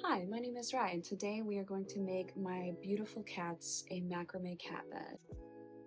Hi, my name is Ryan. Today we are going to make my beautiful cats a macrame cat bed.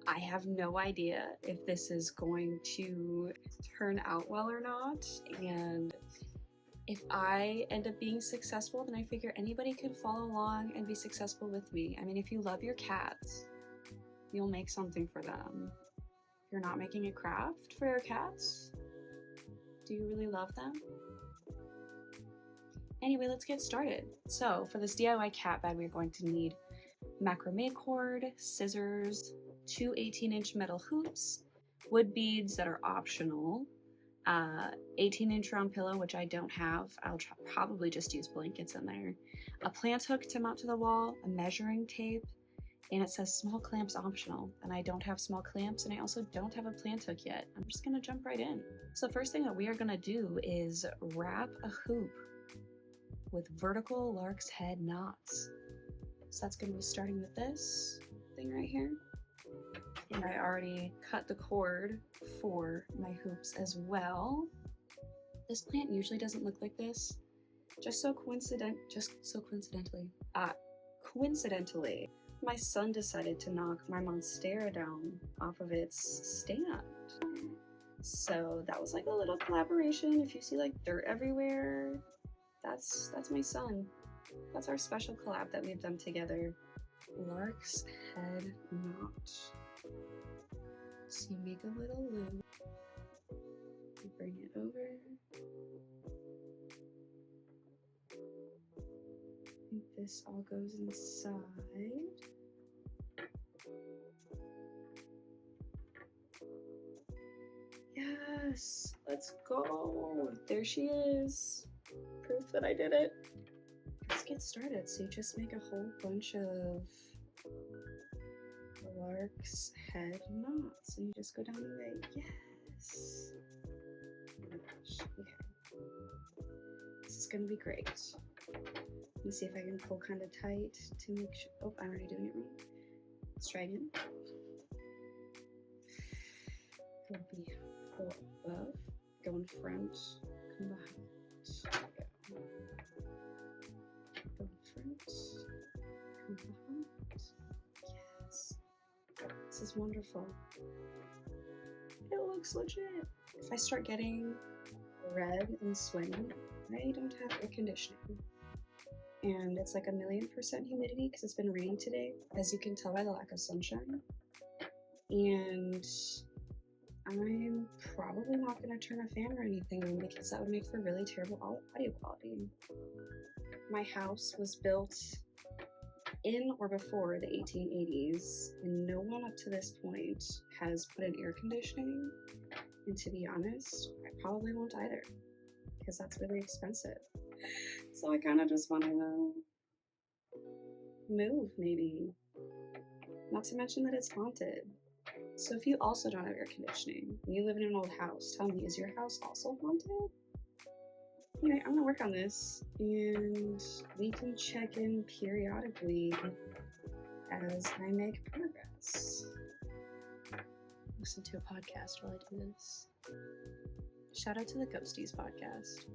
I have no idea if this is going to turn out well or not, and if I end up being successful, then I figure anybody could follow along and be successful with me. I mean, if you love your cats, you'll make something for them. If you're not making a craft for your cats, do you really love them? Anyway, let's get started. So for this DIY cat bed, we're going to need macrame cord, scissors, two 18-inch metal hoops, wood beads that are optional, 18-inch round pillow, which I don't have. I'll probably just use blankets in there, a plant hook to mount to the wall, a measuring tape, and it says small clamps optional, and I don't have small clamps, and I also don't have a plant hook yet. I'm just gonna jump right in. So the first thing that we are gonna do is wrap a hoop with vertical lark's head knots. So that's going to be starting with this thing right here. And I already cut the cord for my hoops as well. This plant usually doesn't look like this. Coincidentally, my son decided to knock my monstera down off of its stand. So that was like a little collaboration. If you see like dirt everywhere, that's my son. That's our special collab that we've done together. Lark's head knot. So you make a little loop. You bring it over. I think this all goes inside. Yes, let's go. There she is. Proof that I did it. Let's get started. So you just make a whole bunch of lark's head knots. So you just go down the way. Yes. Oh my gosh. Okay. This is gonna be great. Let me see if I can pull kind of tight to make sure. Oh, I'm already doing it wrong. Let's try again. Go above, go in front, come behind. There we go. Go in front, come behind. Yes. This is wonderful. It looks legit. If I start getting red and sweaty, I don't have air conditioning. And it's like 1,000,000% humidity because it's been raining today, as you can tell by the lack of sunshine. And I'm probably not going to turn a fan or anything on because that would make for really terrible audio quality. My house was built in or before the 1880s, and no one up to this point has put in air conditioning. And to be honest, I probably won't either because that's really expensive. So I kind of just want to move, maybe. Not to mention that it's haunted. So if you also don't have air conditioning and you live in an old house, tell me, is your house also haunted? Anyway, I'm gonna work on this and we can check in periodically as I make progress. Listen to a podcast while I do this. Shout out to the Ghosties podcast.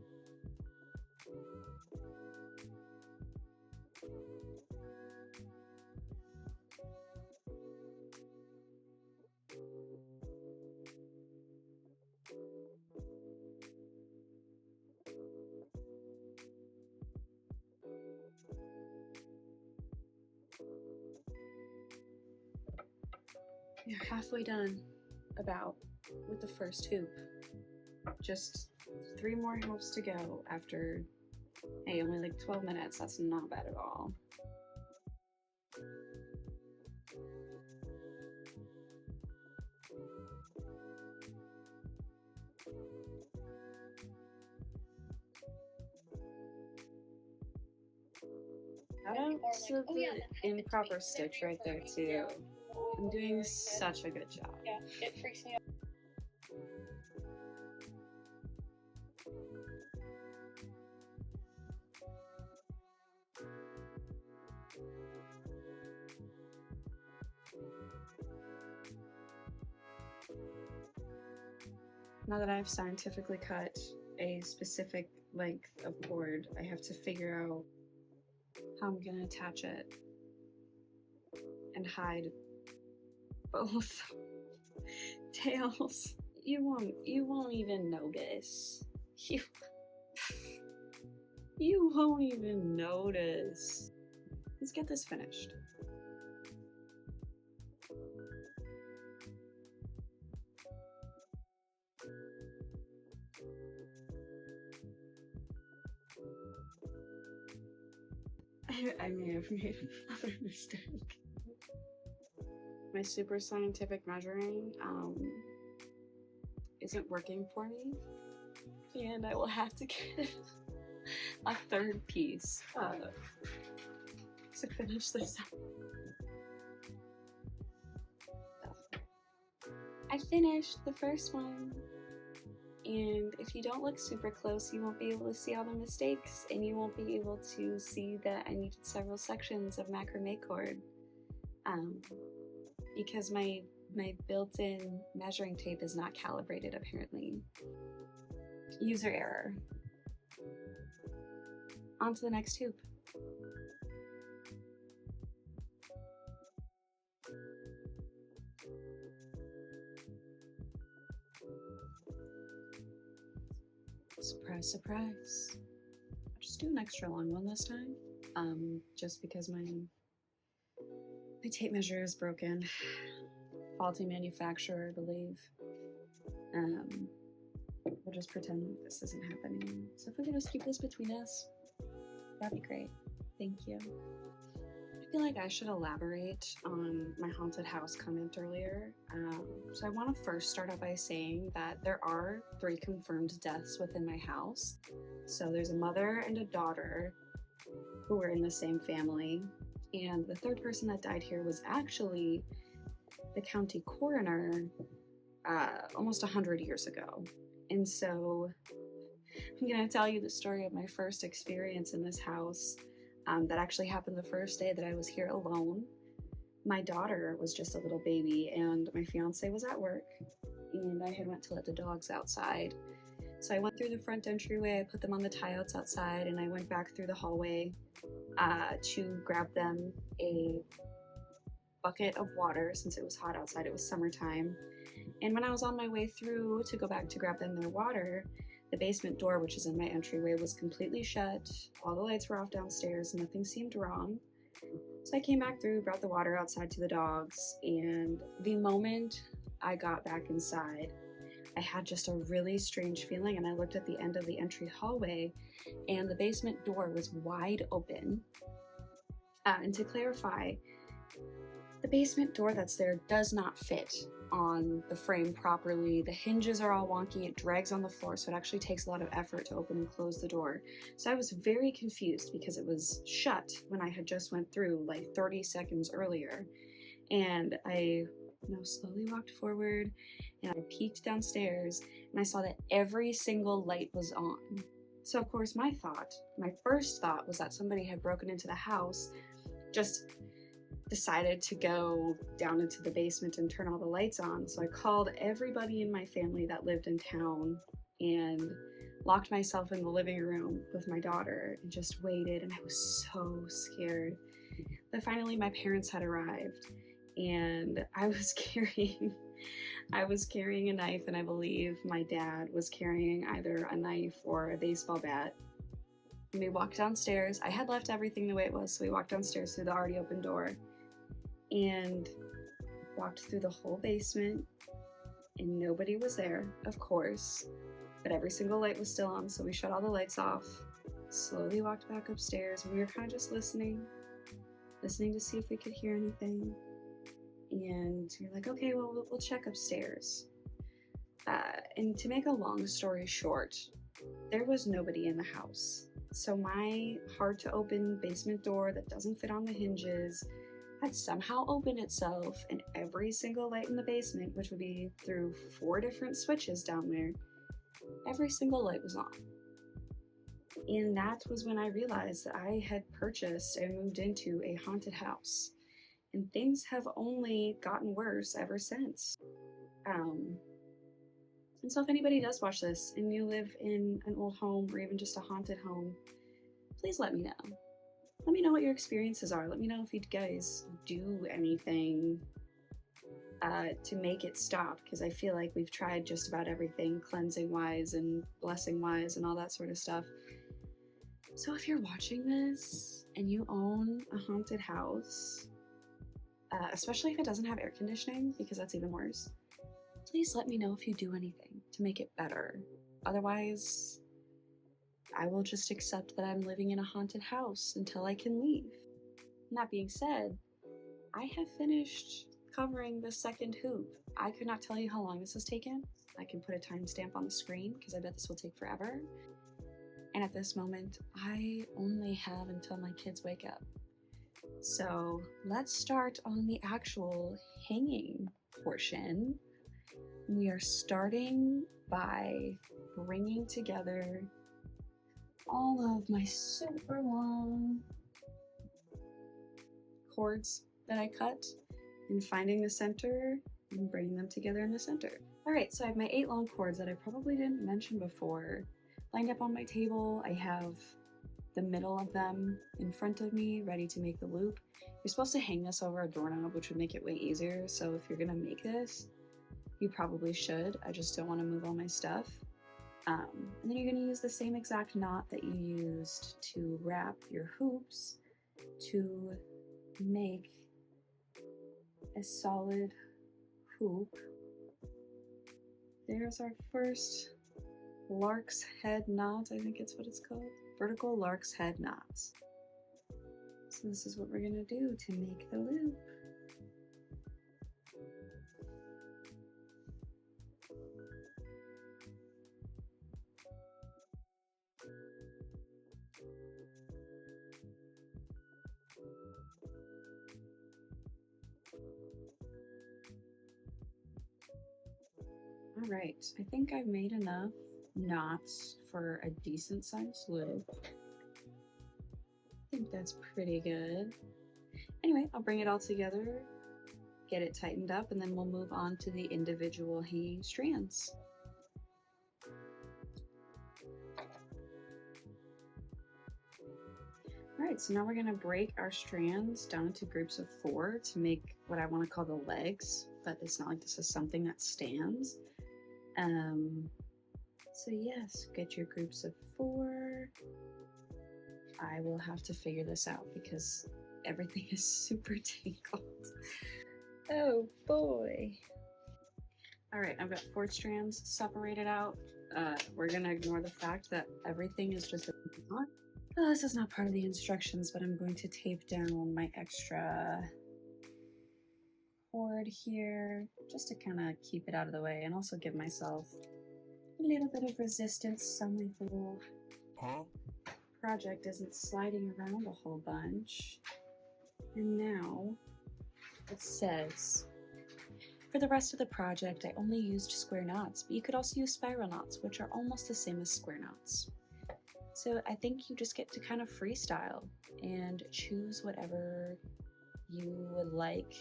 You're halfway done, about, with the first hoop. Just 3 more hoops to go after, hey, only like 12 minutes. That's not bad at all. Shout out to the improper stitch right there too. I'm doing such a good job. Yeah, it freaks me out. Now that I've scientifically cut a specific length of cord, I have to figure out how I'm gonna attach it and hide both tails. You won't even notice. You won't even notice. Let's get this finished. I may have made another mistake. My super scientific measuring isn't working for me, and I will have to get a third piece to finish this up. I finished the first one, and if you don't look super close, you won't be able to see all the mistakes, and you won't be able to see that I needed several sections of macrame cord, because my built-in measuring tape is not calibrated, apparently. User error. On to the next tube. Surprise, surprise. I'll just do an extra long one this time, just because my tape measure is broken. Faulty manufacturer, I believe. We'll just pretend this isn't happening. So if we can just keep this between us, that'd be great. Thank you. I feel like I should elaborate on my haunted house comment earlier. So I want to first start out by saying that there are 3 confirmed deaths within my house. So there's a mother and a daughter who were in the same family, and the 3rd person that died here was actually the county coroner almost 100 years ago. And so I'm gonna tell you the story of my first experience in this house. That actually happened the first day that I was here alone. My daughter was just a little baby, and my fiance was at work, and I had went to let the dogs outside. So I went through the front entryway, I put them on the tie-outs outside, and I went back through the hallway to grab them a bucket of water since it was hot outside, it was summertime. And when I was on my way through to go back to grab them their water, the basement door, which is in my entryway, was completely shut. All the lights were off downstairs, nothing seemed wrong. So I came back through, brought the water outside to the dogs, and the moment I got back inside, I had just a really strange feeling, and I looked at the end of the entry hallway, and the basement door was wide open. And to clarify, the basement door that's there does not fit on the frame properly. The hinges are all wonky, it drags on the floor, so it actually takes a lot of effort to open and close the door. So I was very confused because it was shut when I had just went through like 30 seconds earlier. And I slowly walked forward, and I peeked downstairs, and I saw that every single light was on. So of course my first thought was that somebody had broken into the house, just decided to go down into the basement and turn all the lights on. So I called everybody in my family that lived in town and locked myself in the living room with my daughter and just waited, and I was so scared. But finally my parents had arrived, and I was carrying a knife, and I believe my dad was carrying either a knife or a baseball bat. And we walked downstairs. I had left everything the way it was, so we walked downstairs through the already open door and walked through the whole basement, and nobody was there, of course, but every single light was still on, so we shut all the lights off, slowly walked back upstairs, and we were kind of just listening to see if we could hear anything. And we were like, okay, well, we'll check upstairs. And to make a long story short, there was nobody in the house. So my hard to open basement door that doesn't fit on the hinges had somehow opened itself, and every single light in the basement, which would be through 4 different switches down there, every single light was on. And that was when I realized that I had purchased and moved into a haunted house, and things have only gotten worse ever since. And so if anybody does watch this and you live in an old home or even just a haunted home, please let me know. let me know what your experiences are. Let me know if you guys do anything to make it stop, because I feel like we've tried just about everything cleansing wise and blessing wise and all that sort of stuff. So if you're watching this and you own a haunted house, especially if it doesn't have air conditioning, because that's even worse, please let me know if you do anything to make it better. Otherwise, I will just accept that I'm living in a haunted house until I can leave. And that being said, I have finished covering the second hoop. I could not tell you how long this has taken. I can put a timestamp on the screen because I bet this will take forever. And at this moment, I only have until my kids wake up. So let's start on the actual hanging portion. We are starting by bringing together all of my super long cords that I cut and finding the center and bringing them together in the center. All right, so I have my 8 long cords that I probably didn't mention before lined up on my table. I have the middle of them in front of me ready to make the loop. You're supposed to hang this over a doorknob, which would make it way easier. So if you're gonna make this, you probably should. I just don't want to move all my stuff. And then you're gonna use the same exact knot that you used to wrap your hoops to make a solid hoop. There's our first lark's head knot, I think it's what it's called. Vertical lark's head knots. So this is what we're gonna do to make the loop. All right, I think I've made enough knots for a decent sized loop. I think that's pretty good. Anyway, I'll bring it all together, get it tightened up, and then we'll move on to the individual hanging strands. All right, so now we're gonna break our strands down into groups of 4 to make what I want to call the legs, but it's not like this is something that stands. So yes, get your groups of 4. I will have to figure this out because everything is super tangled. Oh boy. All right, I've got 4 strands separated out. We're gonna ignore the fact that everything is just a knot. Oh, this is not part of the instructions, but I'm going to tape down my extra cord here just to kind of keep it out of the way and also give myself a little bit of resistance so my little project isn't sliding around a whole bunch. And now it says, for the rest of the project, I only used square knots, but you could also use spiral knots, which are almost the same as square knots. So I think you just get to kind of freestyle and choose whatever you would like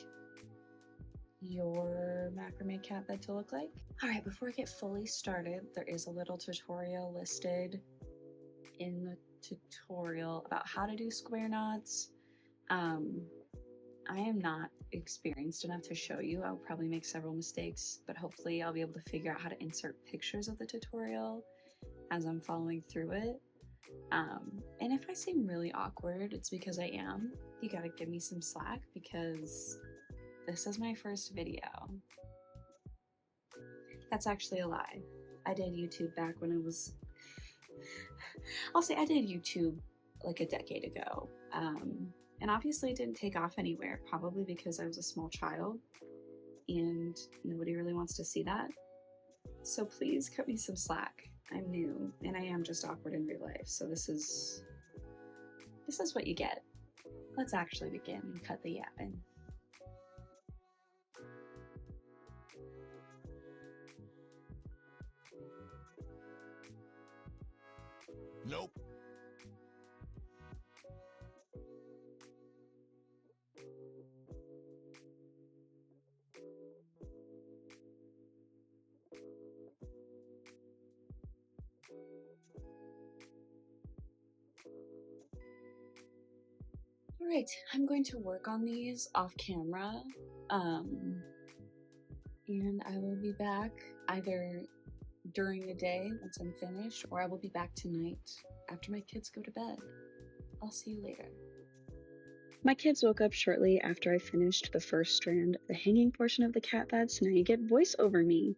your macrame cat bed to look like. All right, before I get fully started, there is a little tutorial listed in the tutorial about how to do square knots. I am not experienced enough to show you. I'll probably make several mistakes, but hopefully I'll be able to figure out how to insert pictures of the tutorial as I'm following through it. And if I seem really awkward, it's because I am. You gotta give me some slack because this is my first video. That's actually a lie. I did YouTube back when it was... I'll say I did YouTube like a decade ago. And obviously it didn't take off anywhere, probably because I was a small child and nobody really wants to see that. So please cut me some slack. I'm new and I am just awkward in real life. So this is what you get. Let's actually begin and cut the yapping. Nope. All right, I'm going to work on these off camera, and I will be back either during the day once I'm finished, or I will be back tonight after my kids go to bed. I'll see you later. My kids woke up shortly after I finished the first strand of the hanging portion of the cat bed, so now you get voice over me.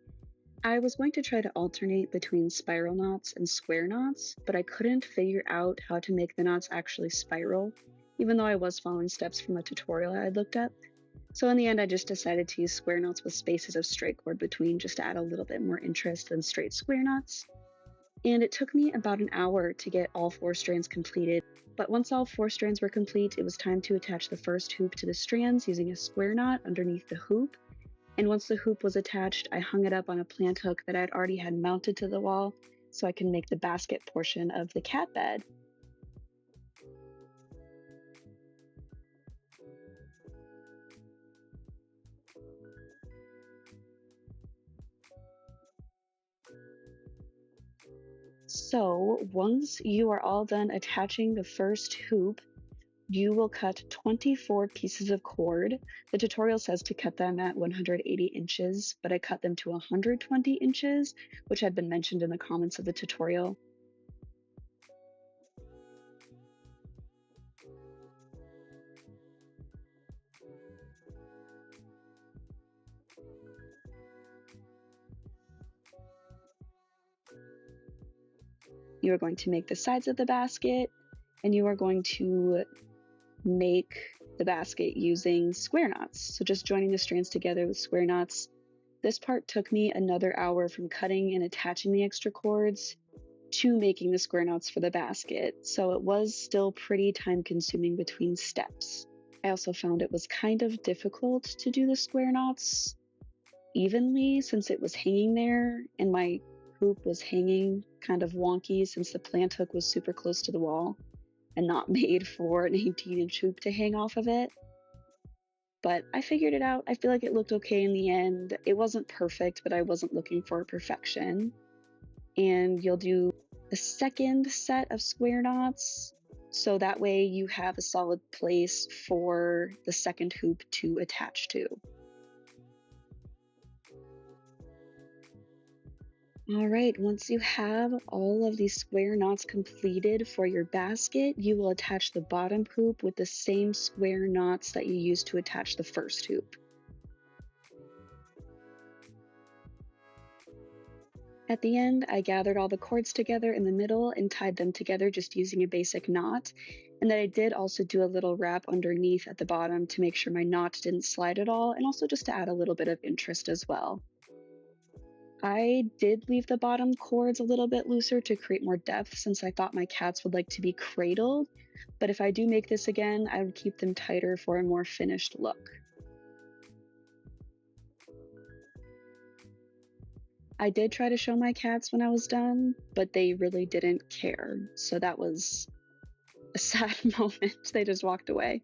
I was going to try to alternate between spiral knots and square knots, but I couldn't figure out how to make the knots actually spiral, even though I was following steps from a tutorial I had looked at. So in the end, I just decided to use square knots with spaces of straight cord between just to add a little bit more interest than straight square knots. And it took me about an hour to get all 4 strands completed, but once all 4 strands were complete, it was time to attach the first hoop to the strands using a square knot underneath the hoop. And once the hoop was attached, I hung it up on a plant hook that I'd already had mounted to the wall so I can make the basket portion of the cat bed. So once you are all done attaching the first hoop, you will cut 24 pieces of cord. The tutorial says to cut them at 180 inches, but I cut them to 120 inches, which had been mentioned in the comments of the tutorial. You are going to make the sides of the basket, and you are going to make the basket using square knots. So just joining the strands together with square knots. This part took me another hour from cutting and attaching the extra cords to making the square knots for the basket. So it was still pretty time consuming between steps. I also found it was kind of difficult to do the square knots evenly since it was hanging there and my hoop was hanging kind of wonky since the plant hook was super close to the wall and not made for an 18-inch hoop to hang off of it. But I figured it out. I feel like it looked okay in the end. It wasn't perfect, but I wasn't looking for perfection. And you'll do the second set of square knots, so that way you have a solid place for the second hoop to attach to. All right, once you have all of these square knots completed for your basket, you will attach the bottom hoop with the same square knots that you used to attach the first hoop. At the end, I gathered all the cords together in the middle and tied them together just using a basic knot. And then I did also do a little wrap underneath at the bottom to make sure my knot didn't slide at all, and also just to add a little bit of interest as well. I did leave the bottom cords a little bit looser to create more depth since I thought my cats would like to be cradled, but if I do make this again, I would keep them tighter for a more finished look. I did try to show my cats when I was done, but they really didn't care, so that was a sad moment. They just walked away.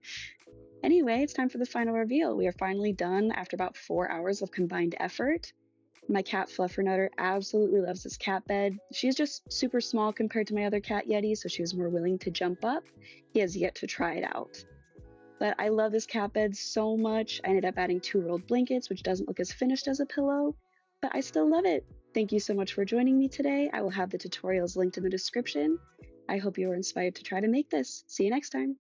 Anyway, it's time for the final reveal. We are finally done after about 4 hours of combined effort. My cat Fluffernutter absolutely loves this cat bed. She's just super small compared to my other cat Yeti, so she was more willing to jump up. He has yet to try it out. But I love this cat bed so much. I ended up adding 2 rolled blankets, which doesn't look as finished as a pillow, but I still love it. Thank you so much for joining me today. I will have the tutorials linked in the description. I hope you are inspired to try to make this. See you next time.